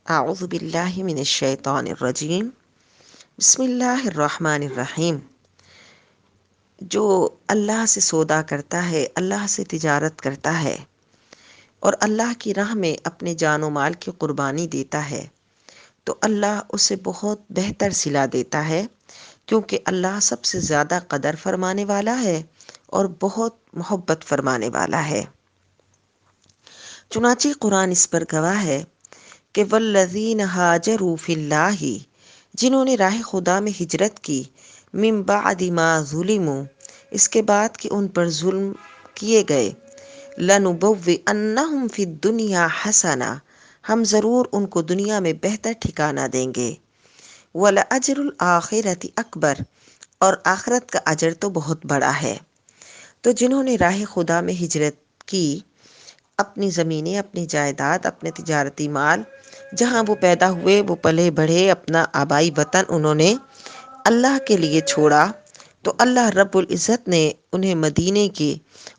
اعوذ باللہ من الشیطان الرجیم، بسم اللہ الرحمن الرحیم۔ جو اللہ سے سودا کرتا ہے، اللہ سے تجارت کرتا ہے اور اللہ کی راہ میں اپنے جان و مال کی قربانی دیتا ہے تو اللہ اسے بہت بہتر صلہ دیتا ہے، کیونکہ اللہ سب سے زیادہ قدر فرمانے والا ہے اور بہت محبت فرمانے والا ہے۔ چنانچہ قرآن اس پر گواہ ہے کہ والذین ہاجروا فی اللہ، جنہوں نے راہ خدا میں ہجرت کی، من بعد ما ظلموا، اس کے بعد کہ ان پر ظلم کیے گئے، لنبوئنہم فی الدنیا حسنہ، ہم ضرور ان کو دنیا میں بہتر ٹھکانہ دیں گے، وَلَأَجْرُ الْآخِرَةِ اکبر، اور آخرت کا اجر تو بہت بڑا ہے۔ تو جنہوں نے راہ خدا میں ہجرت کی، اپنی زمینیں، اپنی جائیداد، اپنے تجارتی مال، جہاں وہ پیدا ہوئے، وہ پلے بڑھے، اپنا آبائی وطن انہوں نے اللہ کے لیے چھوڑا، تو اللہ رب العزت نے انہیں مدینے کی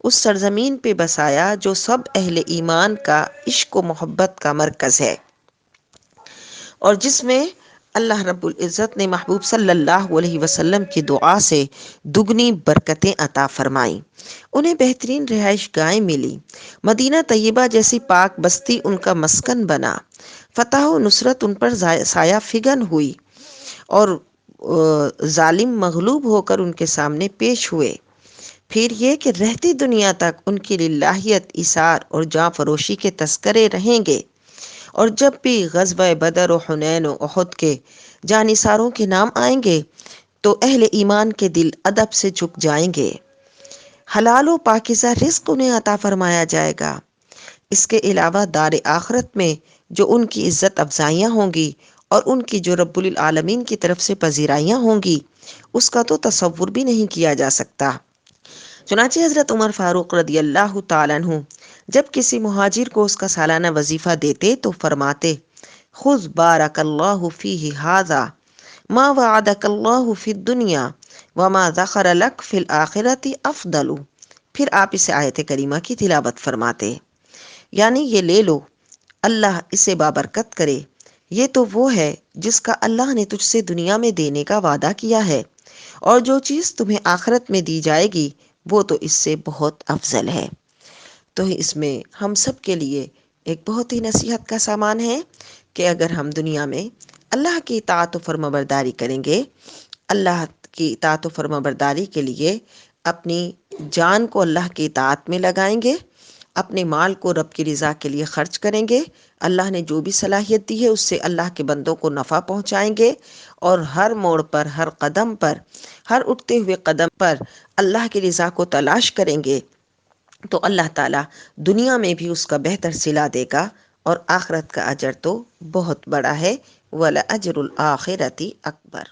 اس سرزمین پہ بسایا جو سب اہل ایمان کا عشق و محبت کا مرکز ہے، اور جس میں اللہ رب العزت نے محبوب صلی اللہ علیہ وسلم کی دعا سے دگنی برکتیں عطا فرمائیں۔ انہیں بہترین رہائش گاہیں ملی، مدینہ طیبہ جیسی پاک بستی ان کا مسکن بنا، فتح و نصرت ان پر سایہ فگن ہوئی، اور ظالم مغلوب ہو کر ان کے سامنے پیش ہوئے۔ پھر یہ کہ رہتی دنیا تک ان کی للہیت، ایثار اور جاں فروشی کے تذکرے رہیں گے، اور جب بھی غزوہ بدر و حنین و احد کے جانثاروں کے نام آئیں گے تو اہل ایمان کے دل ادب سے جھک جائیں گے، حلال و پاکیزہ رزق انہیں عطا فرمایا جائے گا۔ اس کے علاوہ دار آخرت میں جو ان کی عزت افزائیاں ہوں گی اور ان کی جو رب العالمین کی طرف سے پذیرائیاں ہوں گی، اس کا تو تصور بھی نہیں کیا جا سکتا۔ چنانچہ حضرت عمر فاروق رضی اللہ تعالیٰ عنہ جب کسی مہاجر کو اس کا سالانہ وظیفہ دیتے تو فرماتے، خذ بارک اللہ فیہ ھذا ما وعدک اللہ فی الدنیا وما ذخر لک فی الآخرۃ افضل۔ پھر آپ اسے آیت کریمہ کی تلاوت فرماتے، یعنی یہ لے لو، اللہ اسے بابرکت کرے، یہ تو وہ ہے جس کا اللہ نے تجھ سے دنیا میں دینے کا وعدہ کیا ہے، اور جو چیز تمہیں آخرت میں دی جائے گی وہ تو اس سے بہت افضل ہے۔ تو اس میں ہم سب کے لیے ایک بہت ہی نصیحت کا سامان ہے کہ اگر ہم دنیا میں اللہ کی اطاعت و فرمانبرداری کریں گے، اللہ کی اطاعت و فرمانبرداری کے لیے اپنی جان کو اللہ کی اطاعت میں لگائیں گے، اپنے مال کو رب کی رضا کے لیے خرچ کریں گے، اللہ نے جو بھی صلاحیت دی ہے اس سے اللہ کے بندوں کو نفع پہنچائیں گے، اور ہر موڑ پر، ہر قدم پر، ہر اٹھتے ہوئے قدم پر اللہ کی رضا کو تلاش کریں گے، تو اللہ تعالیٰ دنیا میں بھی اس کا بہتر صلہ دے گا، اور آخرت کا اجر تو بہت بڑا ہے، وَلَأَجْرُ الْآخِرَةِ اکبر۔